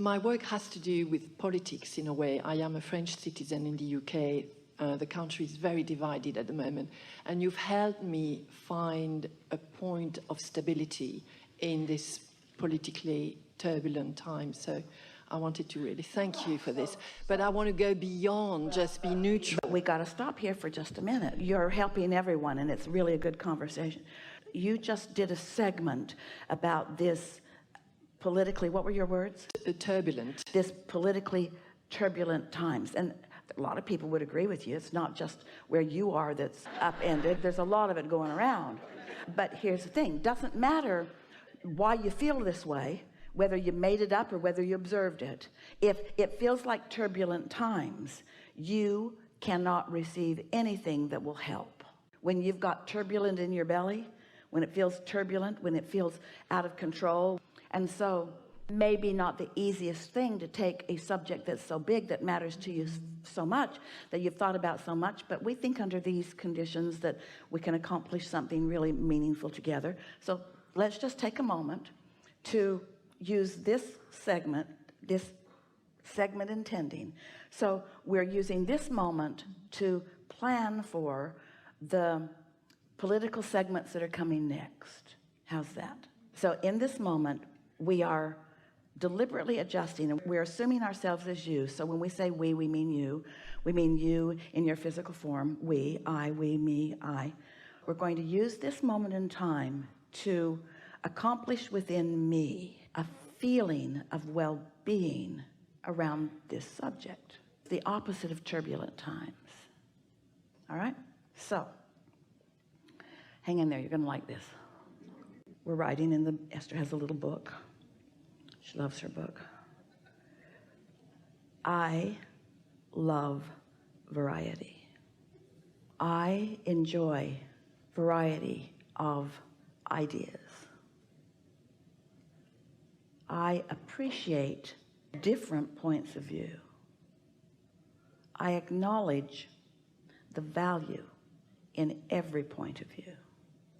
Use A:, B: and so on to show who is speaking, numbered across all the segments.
A: My work has to do with politics in a way. I am a French citizen in the UK. The country is very divided at the moment, and you've helped me find a point of stability in this politically turbulent time. So I wanted to really thank you for this. But I want to go beyond just be neutral.
B: But we got to stop here for just a minute. You're helping everyone, and it's really a good conversation. You just did a segment about this politically, what were your words?
A: Turbulent.
B: This politically turbulent times. And a lot of people would agree with you. It's not just where you are that's upended. There's a lot of it going around. But here's the thing. Doesn't matter why you feel this way, whether you made it up or whether you observed it. If it feels like turbulent times, you cannot receive anything that will help. When you've got turbulent in your belly, when it feels turbulent, when it feels out of control. And so maybe not the easiest thing to take a subject that's so big, that matters to you so much, that you've thought about so much, but we think under these conditions that we can accomplish something really meaningful together. So let's just take a moment to use this segment intending. So we're using this moment to plan for the political segments that are coming next. How's that? So in this moment, we are deliberately adjusting, and we're assuming ourselves as you. So when we say we mean you. We mean you in your physical form. We, I, we, me, I. We're going to use this moment in time to accomplish within me a feeling of well-being around this subject, the opposite of turbulent times. All right? So hang in there. You're going to like this. We're writing in the, Esther has a little book. She loves her book. I love variety. I enjoy variety of ideas. I appreciate different points of view. I acknowledge the value in every point of view.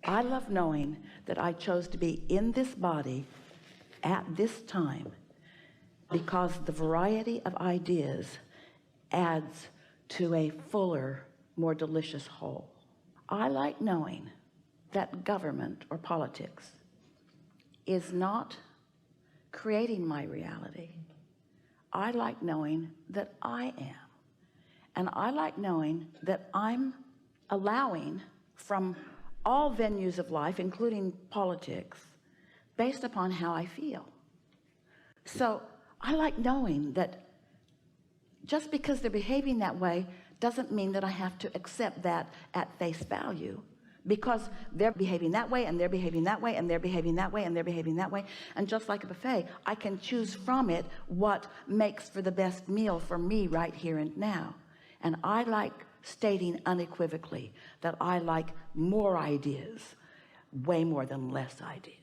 B: I love knowing that I chose to be in this body at this time because the variety of ideas adds to a fuller, more delicious whole. I like knowing that government or politics is not creating my reality. I like knowing that I am. And I like knowing that I'm allowing from all venues of life, including politics, based upon how I feel. So I like knowing that just because they're behaving that way doesn't mean that I have to accept that at face value, because they're behaving that way, and they're behaving that way, and they're behaving that way, and they're behaving that way. And just like a buffet, I can choose from it what makes for the best meal for me right here and now. And I like stating unequivocally that I like more ideas, way more than less ideas.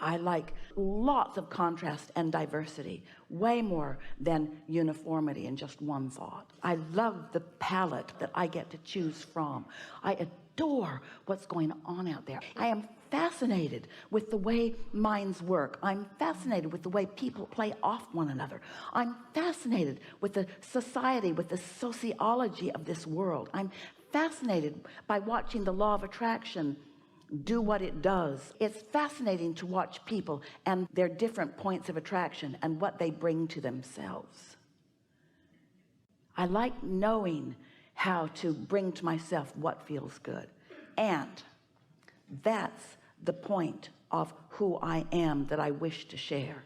B: I like lots of contrast and diversity, way more than uniformity in just one thought. I love the palette that I get to choose from. I adore what's going on out there. I am fascinated with the way minds work. I'm fascinated with the way people play off one another. I'm fascinated with the society, with the sociology of this world. I'm fascinated by watching the law of attraction do what it does. It's fascinating to watch people and their different points of attraction and what they bring to themselves. I like knowing how to bring to myself what feels good. And that's the point of who I am that I wish to share.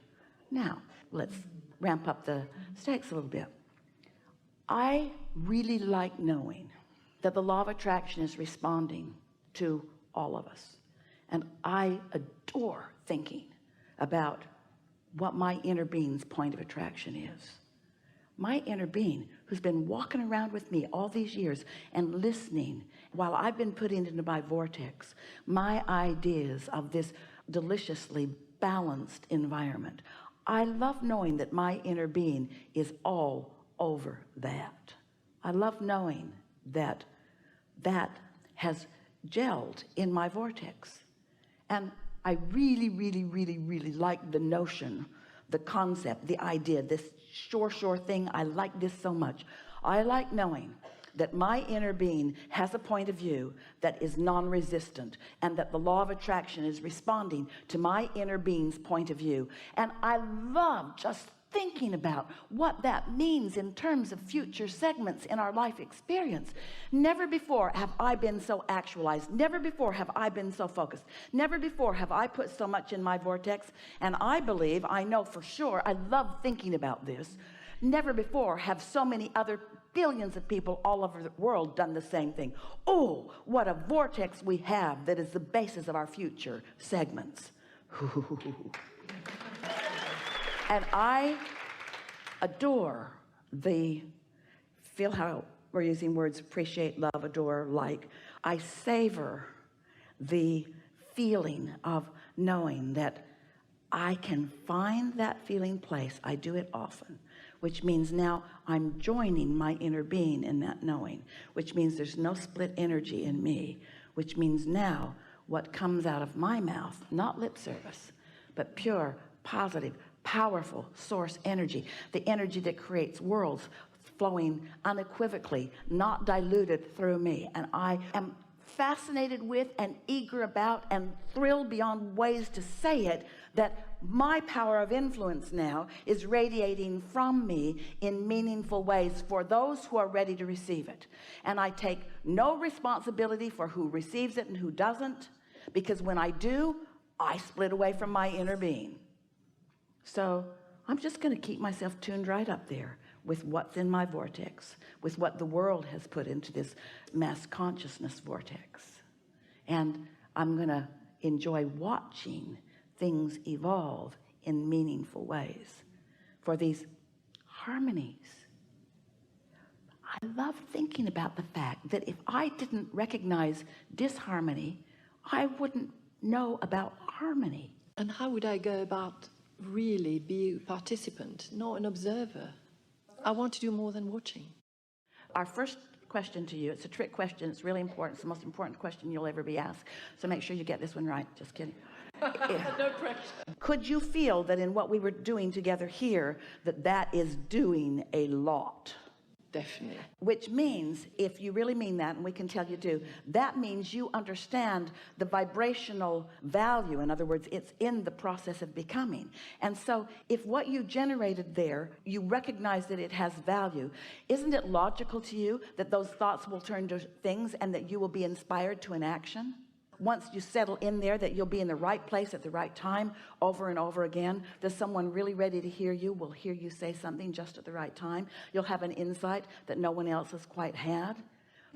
B: Now, let's ramp up the stakes a little bit. I really like knowing that the law of attraction is responding to all of us. And I adore thinking about what my inner being's point of attraction is. My inner being, who's been walking around with me all these years and listening while I've been put into my vortex, my ideas of this deliciously balanced environment. I love knowing that my inner being is all over that. I love knowing that that has gelled in my vortex. And I really like the notion the concept, the idea, this sure thing. I like this so much. I like knowing that my inner being has a point of view that is non-resistant, and that the law of attraction is responding to my inner being's point of view. And I love just thinking about what that means in terms of future segments in our life experience. Never before have I been so actualized. Never before have I been so focused. Never before have I put so much in my vortex. And I believe, I know for sure, I love thinking about this, never before have so many other billions of people all over the world done the same thing. Oh, what a vortex we have that is the basis of our future segments. And I adore feel how we're using words, appreciate, love, adore, like. I savor the feeling of knowing that I can find that feeling place. I do it often, which means now I'm joining my inner being in that knowing, which means there's no split energy in me, which means now what comes out of my mouth, not lip service, but pure, positive, powerful source energy, the energy that creates worlds flowing unequivocally, not diluted through me. And I am fascinated with and eager about and thrilled beyond ways to say it, that my power of influence now is radiating from me in meaningful ways for those who are ready to receive it. And I take no responsibility for who receives it and who doesn't, because when I do, I split away from my inner being. So I'm just going to keep myself tuned right up there with what's in my vortex, with what the world has put into this mass consciousness vortex. And I'm going to enjoy watching things evolve in meaningful ways for these harmonies. I love thinking about the fact that if I didn't recognize disharmony, I wouldn't know about harmony.
A: And how would I go about really be a participant, not an observer? I want to do more than watching.
B: Our first question to you, it's a trick question, it's really important, it's the most important question you'll ever be asked, so make sure you get this one right. Just kidding.
A: No pressure.
B: Could you feel that in what we were doing together here, that is doing a lot?
A: Definitely.
B: Which means, if you really mean that, and we can tell you do, that means you understand the vibrational value. In other words, it's in the process of becoming. And so if what you generated there, you recognize that it has value, isn't it logical to you that those thoughts will turn to things and that you will be inspired to an action? Once you settle in there, that you'll be in the right place at the right time over and over again. Does someone really ready to hear you will hear you say something just at the right time. You'll have an insight that no one else has quite had.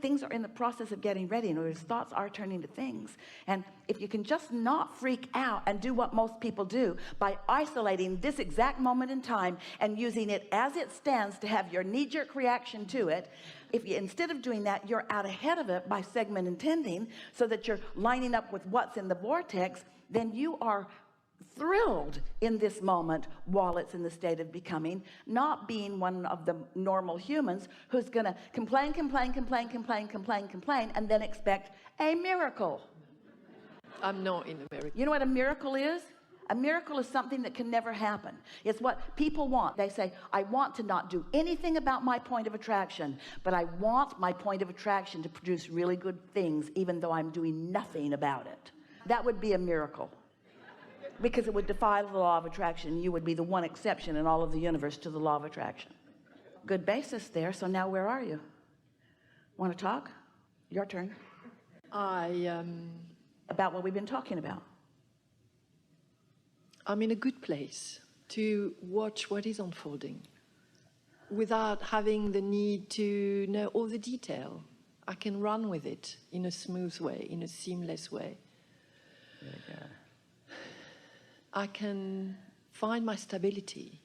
B: Things are in the process of getting ready. In other words, thoughts are turning to things. And if you can just not freak out and do what most people do by isolating this exact moment in time and using it as it stands to have your knee-jerk reaction to it, if you, instead of doing that, you're out ahead of it by segment intending so that you're lining up with what's in the vortex, then you are thrilled in this moment while it's in the state of becoming, not being one of the normal humans who's going to complain, and then expect a miracle.
A: I'm not in America.
B: You know what a miracle is? A miracle is something that can never happen. It's what people want. They say, I want to not do anything about my point of attraction, but I want my point of attraction to produce really good things, even though I'm doing nothing about it. That would be a miracle, because it would defy the law of attraction. You would be the one exception in all of the universe to the law of attraction. Good basis there. So now where are you? Want to talk? Your turn. About what we've been talking about.
A: I'm in a good place to watch what is unfolding without having the need to know all the detail. I can run with it in a smooth way, in a seamless way.
B: Really good.
A: I can find my stability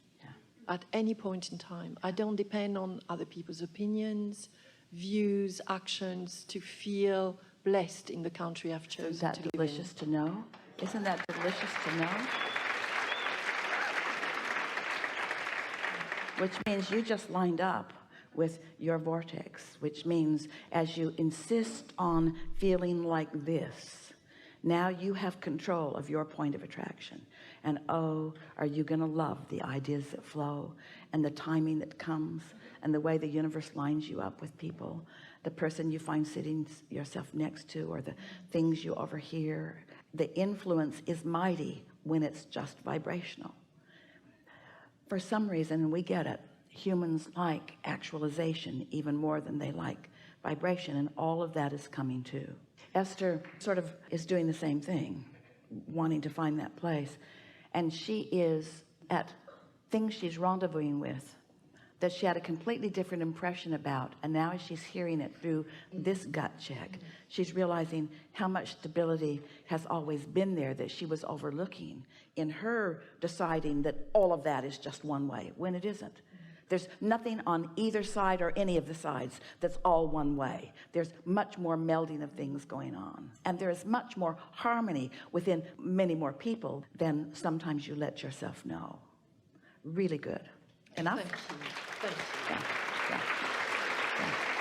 A: at any point in time. I don't depend on other people's opinions, views, actions to feel blessed in the country I've chosen to live in.
B: Isn't that delicious to know? Isn't that delicious to know? Which means you just lined up with your vortex, which means as you insist on feeling like this, Now you have control of your point of attraction. And oh, are you going to love the ideas that flow and the timing that comes and the way the universe lines you up with people, the person you find sitting yourself next to, or the things you overhear. The influence is mighty when it's just vibrational. For some reason, and we get it, humans like actualization even more than they like vibration, and all of that is coming too. Esther sort of is doing the same thing, wanting to find that place, and she is at things she's rendezvousing with that she had a completely different impression about, and now as she's hearing it through this gut check, she's realizing how much stability has always been there that she was overlooking in her deciding that all of that is just one way when it isn't. There's nothing on either side or any of the sides that's all one way. There's much more melding of things going on, and there's much more harmony within many more people than sometimes you let yourself know. Really good. Enough?
A: Thank you. Thank you.
B: Yeah. Yeah. Yeah.